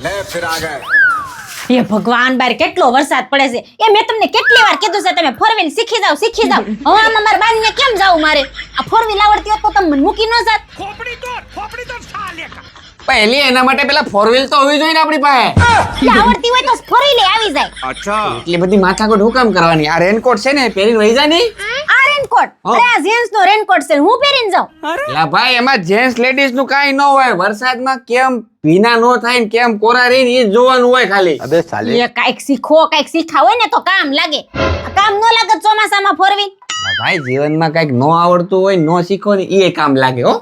ले फिर आ गए એ ભગવાન બાર કેટલો વરસાદ પડે છે એ મેં તમને કેટલી વાર કીધું છે તમે ફોર વ્હીલ શીખી જાવ હવે આમાં મારા બાને કેમ જાવું મારે આ ફોર વ્હીલ આવડતી હોત તો તમે મને મૂકી ન જાત પહેલી એના માટે પેલા ફોર વ્હીલ તો હોવી જોઈએ ને આપણી પાસે એ આવડતી હોય તો ફોર વ્હીલ આવી જાય अच्छा એટલી બધી માથાકૂટ હું કામ કરવાની આ રેનકોટ છે ને પહેરીને વહી જા નહીં આ રેનકોટ અરે આ જેન્ટ્સ નો રેનકોટ છે હું પહેરીને જાઉં લા ભાઈ એમાં જેન્ટ્સ લેડીઝ નું કાઈ ન હોય વરસાદમાં કેમ ભીના નો થાય ને કેમ કોરા રહીને એ જ જોવાનું હોય ખાલી अबे साले એ કાઈક શીખો કાઈક શીખા હોય ને તો કામ લાગે આ કામ ન લાગે ચોમાસામાં ફોર વ્હીલ લા ભાઈ જીવનમાં કાઈક નો આવડતું હોય નો શીખો ને એ કામ લાગે હો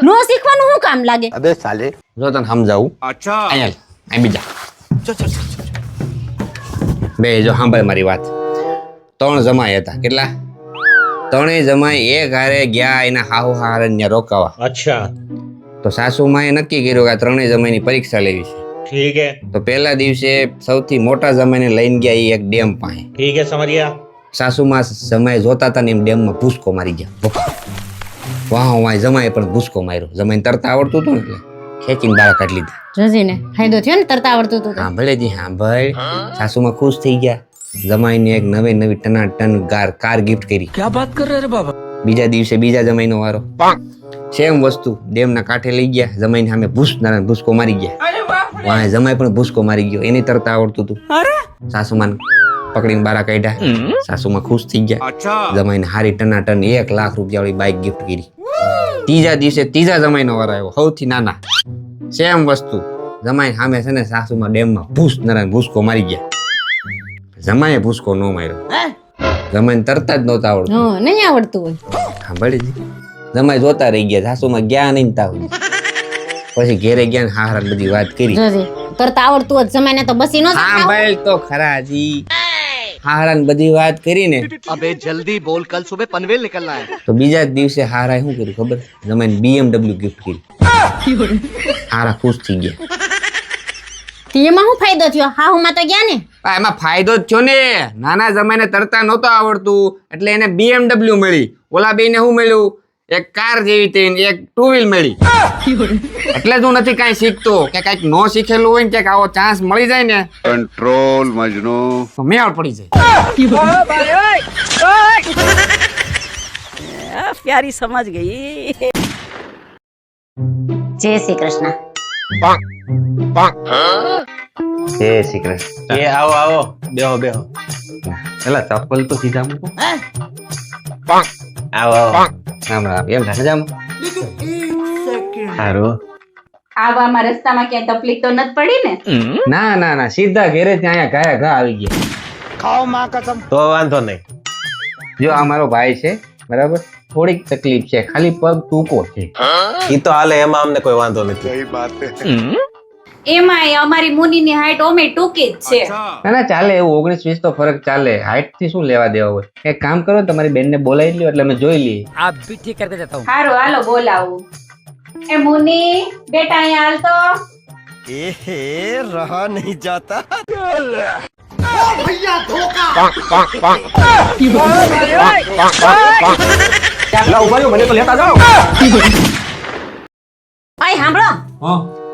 નો શીખવાનું શું કામ લાગે अबे साले જો તને સમજાવું अच्छा અહીંયા અહીં બીજા બે જો સાંભળ મારી વાત 3 જમાઈ હતા કેટલા 3 જમાઈ એક હારે ગયા એના હાહુ હારે ને રોકાવા अच्छा તો સાસુમાએ નક્કી કર્યું કે આ 3 જમાઈની પરીક્ષા લેવી છે ठीक है તો પહેલા દિવસે સૌથી મોટા જમાઈને લઈને ગયા એ એક ડેમ પાસે ठीक है समझ गया સાસુમાં જમાઈ જોતા હતા ને એમ ડેમમાં ભૂસકો મારી ગયા વાહ વાહ જમાઈ પણ ભૂસકો માર્યો જમાઈને તરતા આવડતું હતું ને એટલે ખેંચીને બહાર કાઢી લીધા જોજીને ફાયદો થયો ને તરતા આવડતું હતું સાંભળે જી સાંભળ સાસુમાં ખુશ થઈ ગયા જમાઈને એક નવી ટનાટન કાર ગિફ્ટ કરી क्या बात कर रहे रे बाबा બીજા દિવસે બીજા જમાઈનો વારો સેમ વસ્તુ ડેમના કાંઠે લઈ ગયા જમાઈને સામે ભૂસકો મારી ગયા વાહ જમાઈ પણ ભૂસકો મારી ગયો એની તરતા આવડતું હતું સાસુમાન પકડીને બારા કાઢ્યા સાસુમાં ખુશ થઈ ગયા अच्छा જમાઈને હારી ટનાટન 1 લાખ રૂપિયા વાળી બાઇક ગિફ્ટ કરી ત્રીજા દિવસે ત્રીજા જમાઈનો વારો આવ્યો સૌથી નાના સેમ વસ્તુ જમાઈ સામે છે ને સાસુમાં ડેમમાં ભૂસકો મારી ગયા જમાઈએ ભૂસકો ન માર્યો જમાઈને તરતા જ નહોતા આવડતું હા નહીં આવડતું હોય સાંભળી જમાઈ જોતા રહી ગયા સાસુમાં ગયા નહીં તા પછી ઘેરે ગયા ને હારા બધી વાત કરી જોજી તરતા આવડતું હોત જમાઈને તો બસી ન જતા સાંભળ તો ખરા જી હારા બધી વાત કરીને अबे जल्दी बोल कल सुबह पनवेल निकलना है તો બીજા જ દિવસે હારા શું કર્યું ખબર જમાઈને BMW ગિફ્ટ કરી હારા ખુશ થઈ ગયા એમાં શું ફાયદો થયો હા હું માં તો ગયા ને એમાં ફાયદો જ થયો ને નાના જમાઈને તરતા નહોતો આવડતું એટલે એને BMW મળી ઓલા બેને શું મળ્યું એક કાર જેવી તે એક 2 વ્હીલ મળી એટલે જ હું નથી કાંઈ શીખતો કે કાંઈક નો શીખેલું હોય ને ક્યાંક આવો ચાન્સ મળી જાય ને कंट्रोल मजनू તો મેળ પડી જાય प्यारी समझ गई જય શ્રી કૃષ્ણ જય શ્રી કૃષ્ણ ये आओ आओ बेहो बेहो પેલા ચપ્પલ તો સીધા મૂકો आओ आओ રામ રામ એમ થાય જામ हारो આવામાં રસ્તામાં ક્યાંય તકલીફ તો નથી પડી ને ના ના ના સીધા ઘેરે ત્યાં અહીંયા ઘા આવી ગયા तो वांधो नहीं જો આ મારો ભાઈ છે બરાબર થોડીક તકલીફ છે ખાલી પગ ટૂંકો છે ये तो हाल है एमा हमने कोई वांधो नहीं सही बात है એમાંય અમારી મુનીની હાઈટ ઓમે ટૂંકી જ છે ના ના ચાલે એવું 19-20 તો ફરક ચાલે હાઈટ થી શું લેવા દેવા હોય એક કામ કરો તમારી બેન ને બોલાવી લ્યો એટલે અમે જોઈ લઈએ आप भी ठीक करके देता हूँ હારું હાલો બોલાવું એ મુની બેટા અહીંયા હાલ તો रहा नहीं जाता મને તો લેતા જાઓ ભાઈ સાંભળો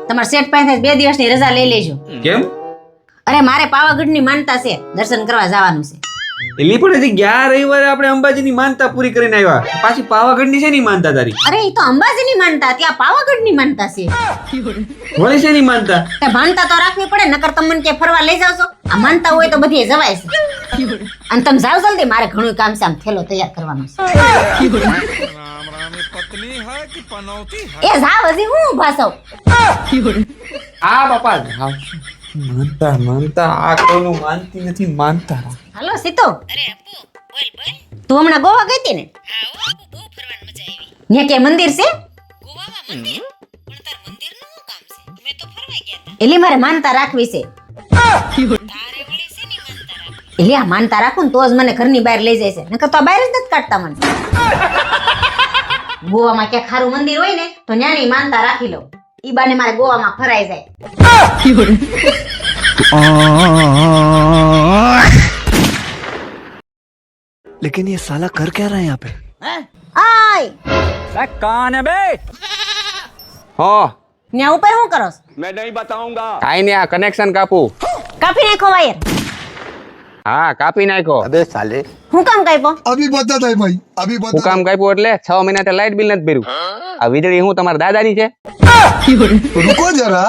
તમારા શેઠ પાસે 2 દિવસની રજા લઈ લેજો કેમ અરે મારે પાવાગઢની માનતા છે દર્શન કરવા જવાનું છે એલી પણ હજી ગયા રવિવારે આપણે અંબાજીની માનતા પૂરી કરીને આવ્યા પાછી પાવાગઢની છે ની માનતા તારી અરે એ તો અંબાજીની માનતા ત્યાં પાવાગઢની માનતા છે વળી છે ની માનતા તે માનતા તો રાખવી પડે નકર તમને કે ફરવા લઈ જાવશો આ માનતા હોય તો બધી જવાય છે અને તમે જાવ જલ્દી મારે ઘણું કામ છે આમ થેલો તૈયાર કરવાનો છે એ જાવ હજી હું ઊભા છો આ બાપા માનતા માનતા આ કોઈનું માનતી નથી માનતા હાલો સીતો તું હમણાં ગોવા ગઈ હતી ને ને કે મંદિર છે એલી મારે માનતા રાખવી છે એલી આ માનતા રાખું ને તો જ મને ઘરની બહાર લઈ જાય છે નકર તો બહાર જ નથી કાઢતા મને ગોવામાં ક્યાંક ખારું મંદિર હોય ને તો ન્યાની માનતા રાખી લો ઈ બાને મારે ગોવામાં ફરાઈ જાય लेकिन ये साला कर क्या रहा है यहाँ पे આય कौन है बे હો ન્યા ઉપર શું કરો છો? मैं नहीं बताऊंगा। કાઈ ને આ કનેક્શન કાપું. કાપી નાખો વાયર. હા કાપી નાખો. अबे साले। હું કામ કાપ્યો? अभी बताता है भाई, अभी હું बता। કામ કાપ્યું એટલે 6 મહિના તે લાઇટ બિલ નથી ભર્યું. આ વીજળી હું તમારા દાદાની છે? रुको जरा।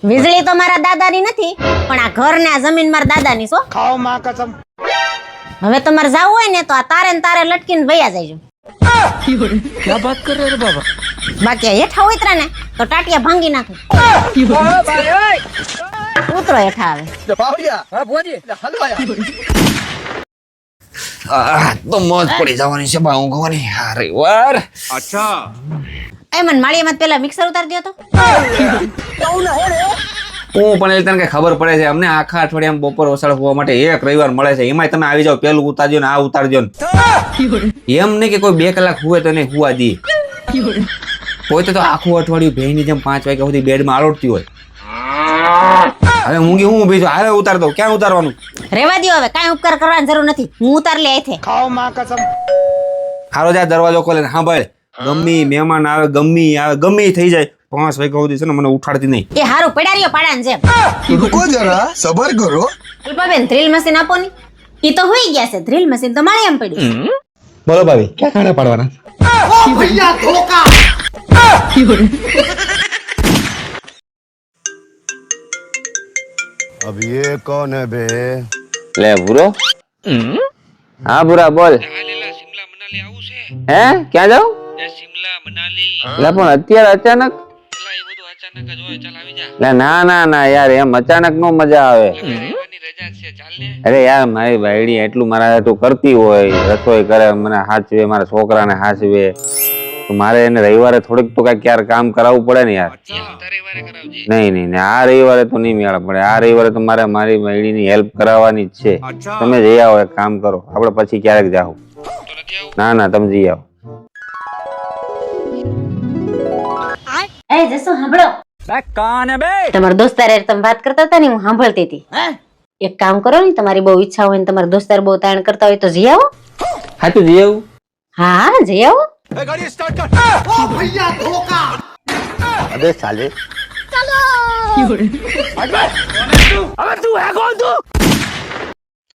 વીજળી તો મારા દાદાની નથી, પણ આ ઘર ને આ જમીન મારા દાદાની છો. खाओ माँ कसम। હવે તમારે જાવું હોય ને તો આ તારે ને તારે લટકીને વયા જાયજો. क्या बात कर रहे हो बाबा? બાકી આ હેઠા ઉતરા ને તો ટાટિયા ભાંગી નાખે. ઉતરો હેઠા આવે. તો મોજ પડી જવાની છે બા ઊંઘવાની. અરે વાર. अच्छा। એ મને માળીયામાં પેલા મિક્સર ઉતારી દો તો. હું પણ એ તને કઈ ખબર પડે છે અમને આખા અઠવાડિયામાં બપોર વસાડ હોવા માટે એક રવિવાર મળે છે, એમાંય તમે આવી જાવ પેલું ઉતારજો ને આ ઉતારજો ને. એમ નહીં કે કોઈ 2 કલાક હુવે તો નહીં હુવા દે. કોઈ તો આખું અઠવાડિયું ભેંની જેમ 5 વાગ્યા સુધી બેડમાં આળોટતી હોય. હવે ઊંઘી હું ઊભી છું, હવે ઉતાર દઉં. ક્યાં ઉતારવાનું? રેવા દ્યો હવે, કાંઈ ઉપકાર કરવાની જરૂર નથી. હું ઉતાર લે આઈથે. खाओ माँ कसम। હારો જા દરવાજો ખોલે ને સાંભળ, ગમી મહેમાન આવે ગમી થઈ જાય 5 વાગ્યા સુધી છે ને મને ઉઠાડતી નહીં. એ હારું પડ્યા રહ્યો પાડાને જેમ. रुको जरा, सबर करो। અલ્પાબેન ડ્રીલ મશીન આપો ની. ઈ તો હોઈ ગયા છે, ડ્રીલ મશીન તો માળે એમ પડ્યું. બોલો ભાભી ક્યાં ખાડા પાડવાના? अब ये कौन है बे? લે ભૂરો. હા ભૂરા બોલ. હે ક્યાં જાવ? લે પણ અત્યારે અચાનક? લે ના ના ના યાર એમ અચાનક નો મજા આવે. અરે યાર મારી બાયડી એટલું મારા તું કરતી હોય, રસોઈ કરે, મને હાચવે, મારા છોકરાને હાચવે, તો મારે એને રવિવારે થોડીક તો કઈ ક્યાર કામ કરાવવું પડે ને યાર. નહીં નહીં આ રવિવારે તો નહીં મેળ પડે. આ રવિવારે તો મારે મારી બાયડીની હેલ્પ કરાવવાની જ છે. તમે જઈ આવો, એક કામ કરો, આપણે પછી ક્યારેક જાઓ. ના ના તમે જઈ આવો. એ જસુ સાંભળો. कौन है बे? તમારા દોસ્તાર હારે તમે વાત કરતા હતા ને, હું સાંભળતી હતી. એક કામ કરો ને, તમારી બહુ ઈચ્છા હોય ને તમારા દોસ્તાર બહુ તાણ કરતા હોય તો જઈ આવો. હા તું જઈ આવું. હા જઈ આવો. गाड़ी स्टार्ट कर। ओ भैया धोखा। अबे साले।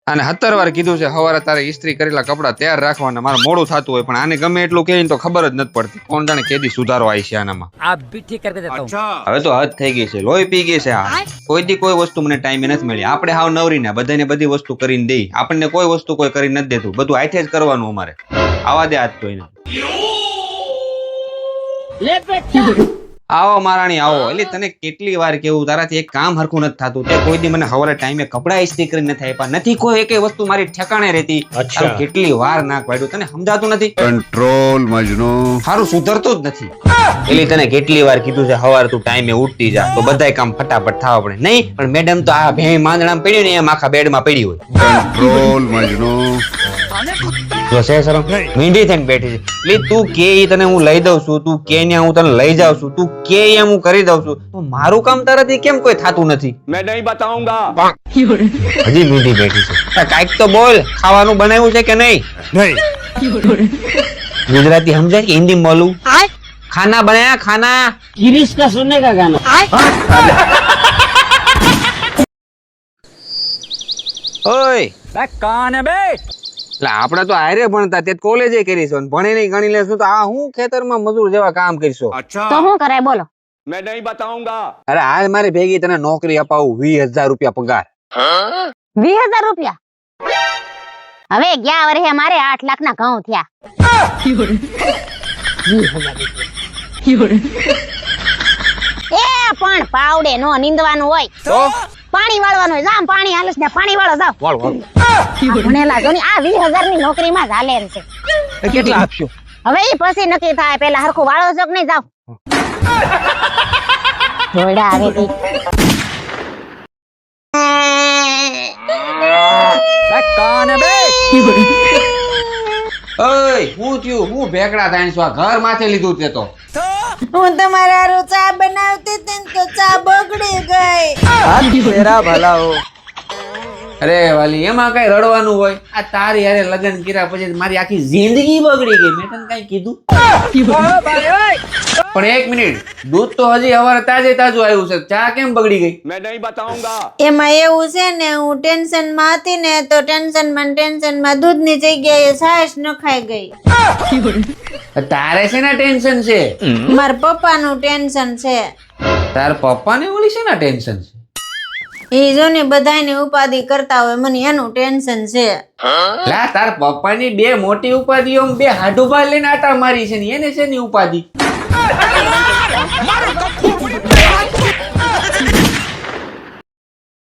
અને 17 વાર કીધું છે સવારે તારે ઇસ્ત્રી કરેલા કપડા તૈયાર રાખવાના. મારે મોડું થતું હોય પણ આને ગમે એટલું કહે તો ખબર જ નથી પડતી. કોણ જાણે કેદી સુધારો આવી છે આનામાં. आप भी ठीक करके देता हूँ। अच्छा। હવે તો હદ થઈ ગઈ છે, લોહી પી ગઈ છે. આ કોઈથી કોઈ વસ્તુ મને ટાઈમે નથી મળી. આપણે હાવ નવરી ને બધાને બધી વસ્તુ કરીને દઈ, આપણને કોઈ વસ્તુ કોઈ કરી નથી દેતું. બધું હાથે જ કરવાનું અમારે. આવા દે હાથ કોઈને. આવો મારાણી આવો. એટલે તને કેટલી વાર કેવું, તારાથી એક કામ હરખું નથી થતું. તે કોઈ દી મને સવારે ટાઈમે કપડા ઇસ્ત્રી કરીને નથી આપ્યા. નથી કોઈ એકે વસ્તુ મારી ઠેકાણે રહેતી. તારું કેટલી વાર નાક વાળ્યું, તને સમજાતું નથી. कंट्रोल मजनू। સારું સુધરતું જ નથી. એટલે તને કેટલી વાર કીધું છે સવારે તું ટાઈમે ઉઠતી જા તો બધાય કામ ફટાફટ થવા પડે. નહીં પણ મેડમ તો આ ભેં માંદણામાં પડ્યું ને એમ આખા બેડમાં પડી હોય. कंट्रोल मजनू। જો છે શરમ મીંડી થઈને બેઠી છે. એટલે તું કે ઈ તને હું લઈ દઉં છું, તું કે ને હું તને લઈ જાઉં છું, તું કે એમ હું કરી દઉં છું, તો મારું કામ તારાથી કેમ કોઈ થાતું નથી? मैं नहीं बताऊंगा। હજી મીંડી બેઠી છે. કાઈક તો બોલ, ખાવાનું બનાવ્યું છે કે નહીં? ગુજરાતી સમજાય કે હિન્દી બોલું? ખાના બનાયા ખાના. गिरीश का सुनने का गाना। ઓય कौन है बे? એટલે આપણે તો હારે ભણતા તે કોલેજે કરીશું, ભણી નહીં ગણી લેશું તો આ હું ખેતરમાં મજૂર જેવા કામ કરીશું. अच्छा। તો શું કરાય બોલો. मैं नहीं बताऊंगा। અરે હાલ મારી ભેગી તને નોકરી અપાવું, 20,000 રૂપિયા પગાર. 20,000 રૂપિયા? હવે ગયા વર્ષે મારે 8 લાખના ઘઉં થયા. એ પણ પાવડે નો નીંદવાનું હોય, તો પાણી વાળવાનું હોય. જામ પાણી હાલે છે ને, પાણી વાળો જાવ. વાળ વાળ આ ભણેલા જો ને આ 20,000 ની નોકરીમાં જ હાલે એમ છે. કેટલા આપશો? હવે ઈ પછી નક્કી થાય, પેલા હરખું વાળો છો કે નહીં જાવ. જોડા આવે તી. कौन है बे? ઓય હું થયું, હું ભેગડા થાય છો? આ ઘર માથે લીધું તે તો. હું તમારા હારું ચા બનાવતી હતી ને તો ચા બગડી ગઈ. तेरा भला हो। અરે વાલી એમાં કઈ રડવાનું હોય? આ તારી હારે લગ્ન કર્યા પછી મારી આખી જિંદગી બગડી ગઈ. મેં તને કઈ કીધું? પણ એક મિનિટ, દૂધ તો હજી હવારે તાજે તાજું આવ્યું છે, ચા કેમ બગડી ગઈ? मैं नहीं बताऊंगा એમાં એવું છે ને, હું ટેન્શનમાં હતી ને તો ટેન્શનમાં દૂધની જગ્યાએ છાશ નખાઈ ગઈ. તારે શેના ટેન્શન છે? મારા પપ્પાનું ટેન્શન છે. તાર પપ્પાને ઓલી શેના ટેન્શન છે? એ જો ને બધાયને ઉપાધિ કરતા હોય, મને એનું ટેન્શન છે. લા, તાર પપ્પાની બે મોટી ઉપાધિઓ બે હાડુભા લઈને આટા મારી છે ને એને શેની ઉપાધિ?